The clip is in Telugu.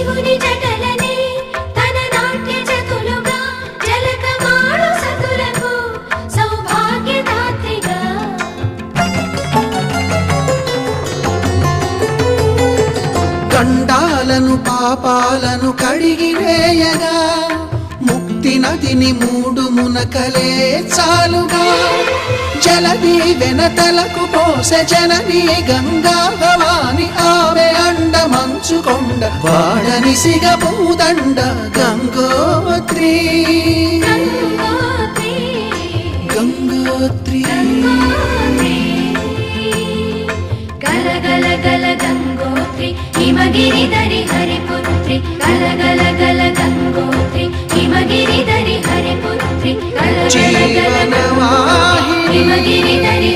శివుని జటలనే తన నాట్య జతులుగా జలకమాడు సతులకు సౌభాగ్యదాత్రిగా గండాలను పాపాలను కడిగివేయగా ముక్తి నదిని 3 మునకలే చాలుగా జలది వెనతలకు పోసె జనని గంగా భవాని ఆమె అండ మంచుకొండ వాడని సిగ పూదండ గంగోత్రి గంగోత్రి గల గల గల గంగోత్రి హిమగిరిధరి హరిపుత్రి గల గల గల గంగోత్రి హిమగిరిధరి హరిపుత్రి గల గల గల హిమగిరిధరి